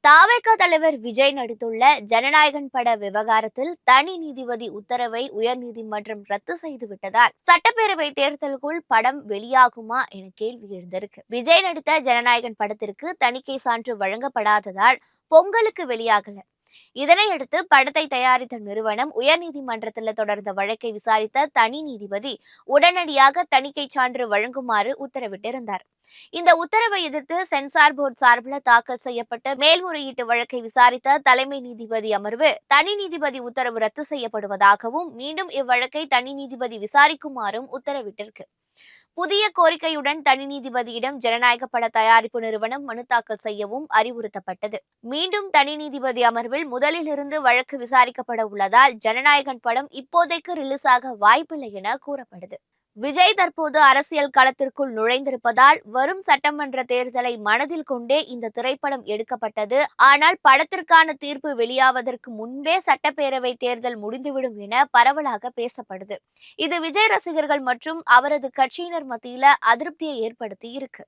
தாவேகா தலைவர் விஜய் நடித்துள்ள ஜனநாயகன் பட விவகாரத்தில் தனி நீதிபதி உத்தரவை உயர்நீதிமன்றம் ரத்து செய்து விட்டதால் சட்டப்பேரவை தேர்தலுக்குள் படம் வெளியாகுமா என கேள்வி எழுந்திருக்கு. விஜய் நடித்த ஜனநாயகன் படத்திற்கு தணிக்கை சான்று வழங்கப்படாததால் பொங்கலுக்கு வெளியாகல. இதனையடுத்து படத்தை தயாரித்த நிறுவனம் உயர்நீதிமன்றத்தில் தொடர்ந்த வழக்கை விசாரித்த தனி நீதிபதி உடனடியாக தணிக்கை சான்று வழங்குமாறு உத்தரவிட்டிருந்தார். இந்த உத்தரவை எதிர்த்து சென்சார் போர்டு சார்பில் தாக்கல் செய்யப்பட்ட மேல்முறையீட்டு வழக்கை விசாரித்த தலைமை நீதிபதி அமர்வு தனி நீதிபதி உத்தரவு ரத்து செய்யப்படுவதாகவும் மீண்டும் இவ்வழக்கை தனி நீதிபதி விசாரிக்குமாறும் உத்தரவிட்டிருக்கு. புதிய கோரிக்கையுடன் தனி நீதிபதியிடம் ஜனநாயக பட தயாரிப்பு நிறுவனம் மனு தாக்கல் செய்யவும் அறிவுறுத்தப்பட்டது. மீண்டும் தனி நீதிபதி அமர்வில் முதலிலிருந்து வழக்கு விசாரிக்கப்பட உள்ளதால் ஜனநாயகன் படம் இப்போதைக்கு ரிலீஸ் ஆக வாய்ப்பில்லை என கூறப்படுது. விஜய் தற்போது அரசியல் களத்திற்குள் நுழைந்திருப்பதால் வரும் சட்டமன்ற தேர்தலை மனதில் கொண்டே இந்த திரைப்படம் எடுக்கப்பட்டது. ஆனால் படத்திற்கான தீர்ப்பு வெளியாவதற்கு முன்பே சட்டப்பேரவை தேர்தல் முடிந்துவிடும் என பரவலாக பேசப்படுது. இது விஜய் ரசிகர்கள் மற்றும் அவரது கட்சியினர் மத்தியில அதிருப்தியை ஏற்படுத்தி இருக்கு.